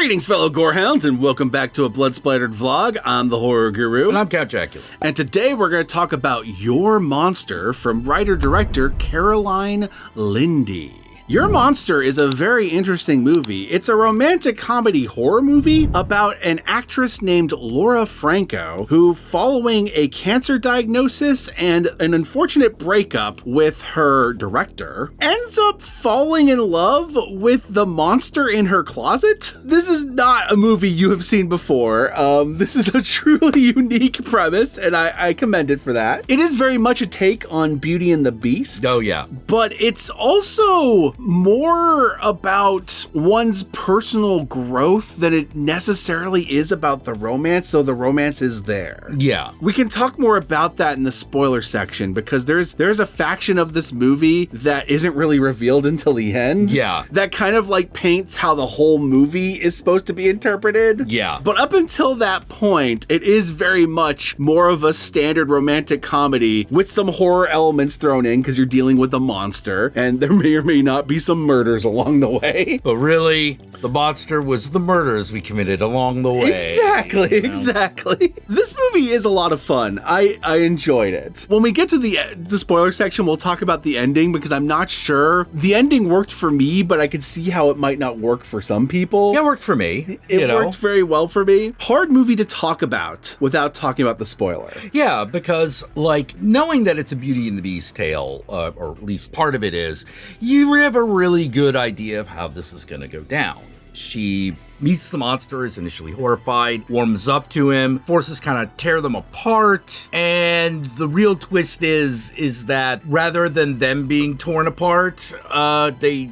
Greetings, fellow Gorehounds, and welcome back to a Blood Splattered vlog. I'm the Horror Guru. And I'm Count Jackula. And today we're going to talk about Your Monster from writer-director Caroline Lindy. Your Monster is a very interesting movie. It's a romantic comedy horror movie about an actress named Laura Franco who, following a cancer diagnosis and an unfortunate breakup with her director, ends up falling in love with the monster in her closet. This is not a movie you have seen before. This is a truly unique premise, and I commend it for that. It is very much a take on Beauty and the Beast. Oh, yeah. But it's also more about one's personal growth than it necessarily is about the romance, though the romance is there. Yeah. We can talk more about that in the spoiler section because there's a faction of this movie that isn't really revealed until the end. Yeah. That kind of like paints how the whole movie is supposed to be interpreted. Yeah. But up until that point, it is very much more of a standard romantic comedy with some horror elements thrown in because you're dealing with a monster and there may or may not be some murders along the way. But really, the monster was the murders we committed along the way. Exactly, you know? Exactly. This movie is a lot of fun. I enjoyed it. When we get to the spoiler section, we'll talk about the ending because I'm not sure. The ending worked for me, but I could see how it might not work for some people. Yeah, it worked for me. It worked very well for me. Hard movie to talk about without talking about the spoiler. Yeah, because, like, knowing that it's a Beauty and the Beast tale, or at least part of it is, you have a really good idea of how this is going to go down. She meets the monster, is initially horrified, warms up to him, forces kind of tear them apart, and the real twist is that rather than them being torn apart, they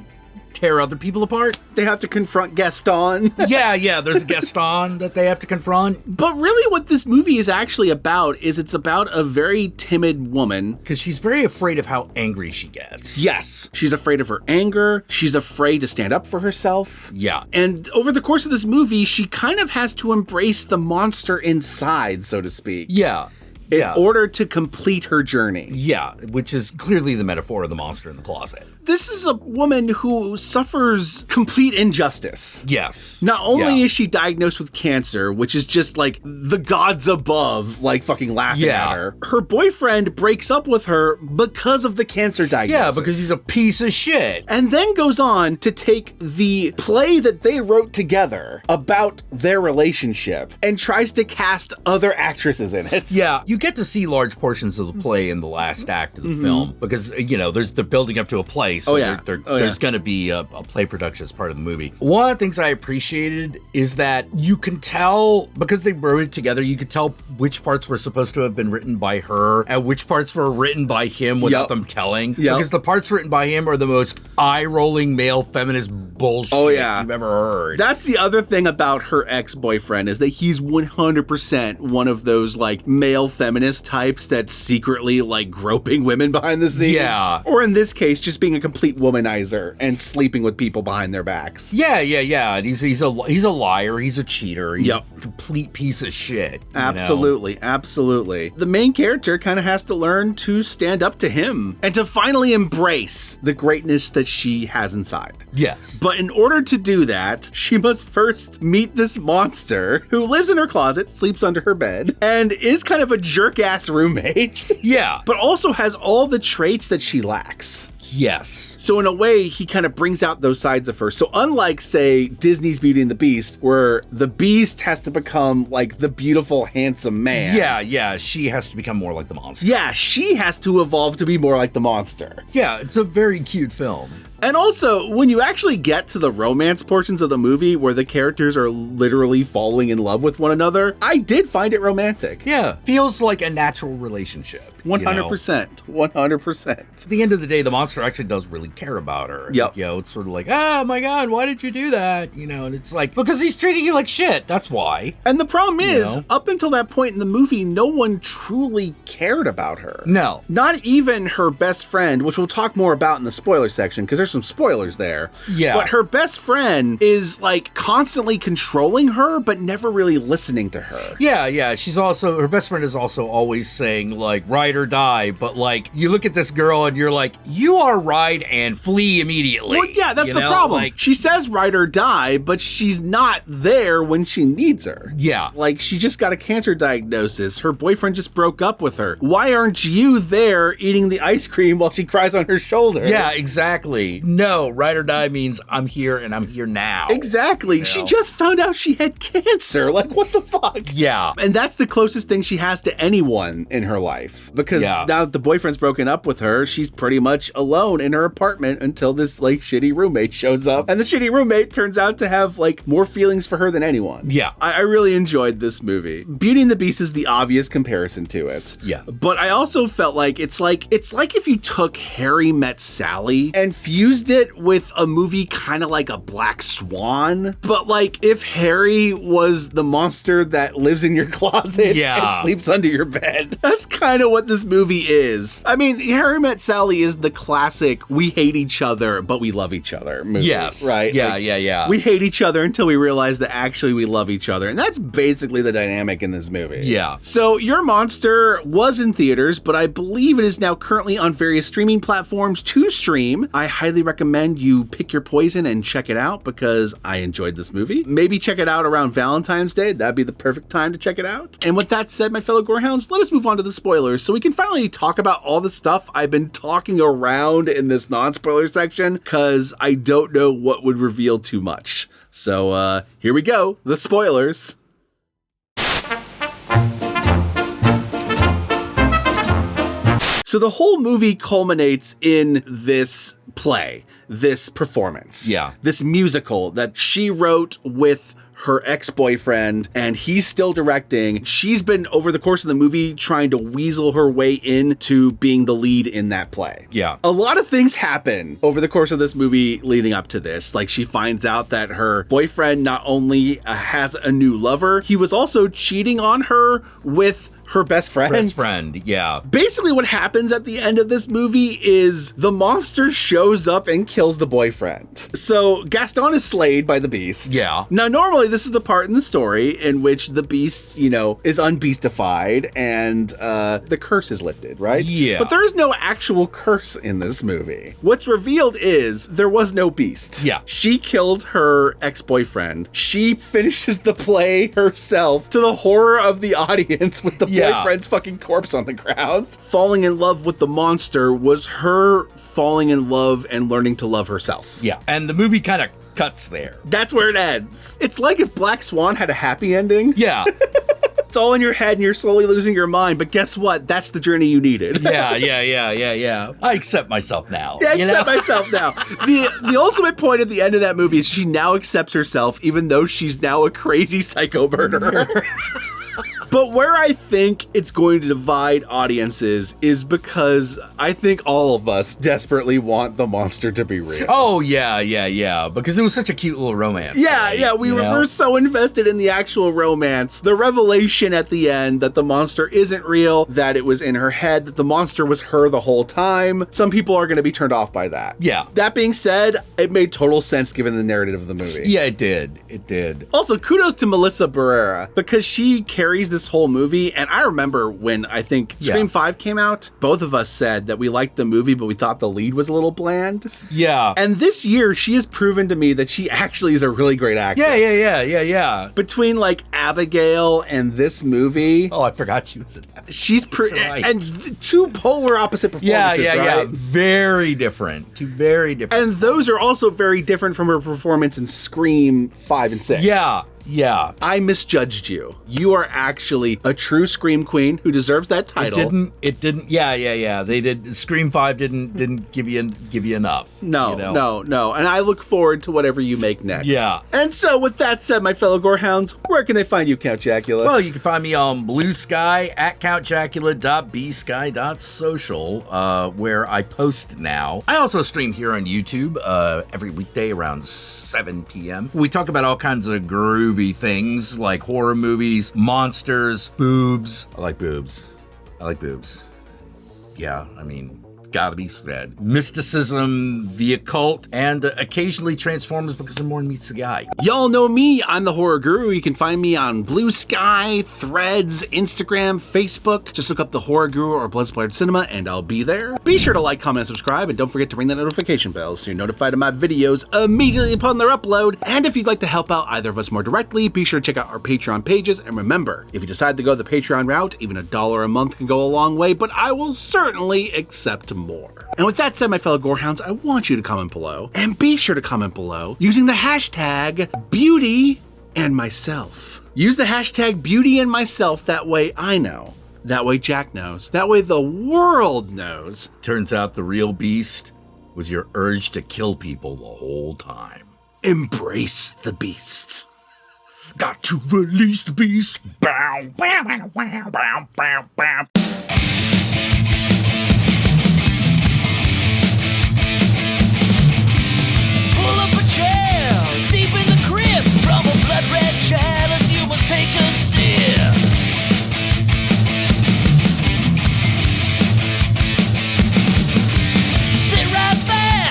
tear other people apart. They have to confront Gaston. yeah, there's a Gaston that they have to confront. But really what this movie is actually about is it's about a very timid woman. Because she's very afraid of how angry she gets. Yes. She's afraid of her anger. She's afraid to stand up for herself. Yeah. And over the course of this movie, she kind of has to embrace the monster inside, so to speak. Yeah. In order to complete her journey. Yeah, which is clearly the metaphor of the monster in the closet. This is a woman who suffers complete injustice. Yes. Not only is she diagnosed with cancer, which is just like the gods above, like fucking laughing at her. Her boyfriend breaks up with her because of the cancer diagnosis. Yeah, because he's a piece of shit. And then goes on to take the play that they wrote together about their relationship and tries to cast other actresses in it. Yeah, you get to see large portions of the play in the last act of the film because, you know, they're building up to a play. So there's going to be a play production as part of the movie. One of the things I appreciated is that you can tell, because they wrote it together, you could tell which parts were supposed to have been written by her and which parts were written by him without them telling. Because the parts written by him are the most eye-rolling male feminist bullshit you've ever heard. That's the other thing about her ex-boyfriend is that he's 100% one of those like male feminist types that's secretly like groping women behind the scenes. Yeah. Or in this case, just being a complete womanizer and sleeping with people behind their backs. Yeah. And he's a liar. He's a cheater. He's a complete piece of shit. Absolutely. The main character kind of has to learn to stand up to him and to finally embrace the greatness that she has inside. Yes. But in order to do that, she must first meet this monster who lives in her closet, sleeps under her bed, and is kind of a jerk-ass roommate. Yeah. But also has all the traits that she lacks. Yes. So in a way, he kind of brings out those sides of her. So unlike, say, Disney's Beauty and the Beast, where the Beast has to become like the beautiful, handsome man. Yeah. She has to become more like the monster. Yeah, she has to evolve to be more like the monster. Yeah, it's a very cute film. And also, when you actually get to the romance portions of the movie where the characters are literally falling in love with one another, I did find it romantic. Yeah, feels like a natural relationship. 100%. 100%. At the end of the day, the monster actually does really care about her. Yep. You know, it's sort of like, oh my God, why did you do that? You know, and it's like, because he's treating you like shit. That's why. And the problem is, up until that point in the movie, no one truly cared about her. No. Not even her best friend, which we'll talk more about in the spoiler section, because there's there's some spoilers there. Yeah. But her best friend is like constantly controlling her, but never really listening to her. Yeah. She's also, her best friend is also always saying like, ride or die. But like, you look at this girl and you're like, you are ride and flee immediately. Well, yeah, that's the problem. Like, she says ride or die, but she's not there when she needs her. Yeah. Like, she just got a cancer diagnosis. Her boyfriend just broke up with her. Why aren't you there eating the ice cream while she cries on her shoulder? Yeah, exactly. No, ride or die means I'm here and I'm here now. Exactly. She just found out she had cancer. Like, what the fuck? Yeah. And that's the closest thing she has to anyone in her life. Because now that the boyfriend's broken up with her, she's pretty much alone in her apartment until this, like, shitty roommate shows up. And the shitty roommate turns out to have, like, more feelings for her than anyone. Yeah. I really enjoyed this movie. Beauty and the Beast is the obvious comparison to it. Yeah. But I also felt like it's like if you took Harry Met Sally and fused it with a movie kind of like a Black Swan, but like if Harry was the monster that lives in your closet and sleeps under your bed. That's kind of what this movie is. I mean, Harry Met Sally is the classic we hate each other but we love each other movie. Yes. Right? Yeah, like, yeah. We hate each other until we realize that actually we love each other. And that's basically the dynamic in this movie. Yeah. So Your Monster was in theaters, but I believe it is now currently on various streaming platforms to stream. I highly recommend you pick your poison and check it out because I enjoyed this movie. Maybe check it out around Valentine's Day. That'd be the perfect time to check it out. And with that said, my fellow Gorehounds, let us move on to the spoilers so we can finally talk about all the stuff I've been talking around in this non-spoiler section because I don't know what would reveal too much. So here we go, the spoilers. So the whole movie culminates in this play, this performance, this musical that she wrote with her ex-boyfriend, and he's still directing. She's been, over the course of the movie, trying to weasel her way into being the lead in that play. Yeah. A lot of things happen over the course of this movie leading up to this. Like, she finds out that her boyfriend not only has a new lover, he was also cheating on her with her best friend. Basically what happens at the end of this movie is the monster shows up and kills the boyfriend. So Gaston is slayed by the beast. Yeah. Now, normally this is the part in the story in which the beast, you know, is unbeastified and the curse is lifted, right? Yeah. But there is no actual curse in this movie. What's revealed is there was no beast. Yeah. She killed her ex-boyfriend. She finishes the play herself to the horror of the audience with the boyfriend's fucking corpse on the ground. Falling in love with the monster was her falling in love and learning to love herself. Yeah. And the movie kind of cuts there. That's where it ends. It's like if Black Swan had a happy ending. Yeah. It's all in your head and you're slowly losing your mind, but guess what? That's the journey you needed. Yeah. I accept myself now. Yeah, I accept myself now. The ultimate point at the end of that movie is she now accepts herself, even though she's now a crazy psycho murderer. But where I think it's going to divide audiences is because I think all of us desperately want the monster to be real. Oh, yeah. Because it was such a cute little romance. Yeah. We were so invested in the actual romance. The revelation at the end that the monster isn't real, that it was in her head, that the monster was her the whole time. Some people are going to be turned off by that. Yeah. That being said, it made total sense given the narrative of the movie. Yeah, it did. Also, kudos to Melissa Barrera because she carries this whole movie. And I remember when I think Scream 5 came out, both of us said that we liked the movie, but we thought the lead was a little bland. Yeah. And this year, she has proven to me that she actually is a really great actress. Yeah. Between like Abigail and this movie. Oh, I forgot she was in that. She's right. and two polar opposite performances, Yeah. Very different. Two very different. And those are also very different from her performance in Scream 5 and 6. Yeah. I misjudged you. You are actually a true Scream queen who deserves that title. It didn't. Yeah. They did. Scream 5 didn't give you enough. No. And I look forward to whatever you make next. Yeah. And so with that said, my fellow Gorehounds, where can they find you, Count Jackula? Well, you can find me on Blue Sky at countjackula.bsky.social, where I post now. I also stream here on YouTube every weekday around 7 p.m. We talk about all kinds of groovy things like horror movies, monsters, boobs. I like boobs. Yeah, I mean, gotta be said. Mysticism, the occult, and occasionally Transformers because they're more meets the guy. Y'all know me, I'm the Horror Guru. You can find me on Blue Sky, Threads, Instagram, Facebook. Just look up the Horror Guru or Blood Splattered Cinema and I'll be there. Be sure to like, comment, and subscribe, and don't forget to ring that notification bell so you're notified of my videos immediately upon their upload. And if you'd like to help out either of us more directly, be sure to check out our Patreon pages. And remember, if you decide to go the Patreon route, even $1 a month can go a long way, but I will certainly accept more. And with that said, my fellow Gorehounds, I want you to comment below, and be sure to comment below using the hashtag Beauty and Myself. Use the hashtag Beauty and Myself, that way I know. That way Jack knows. That way the world knows. Turns out the real beast was your urge to kill people the whole time. Embrace the beast. Got to release the beast. Bow, bow, bow, bow, bow, bow.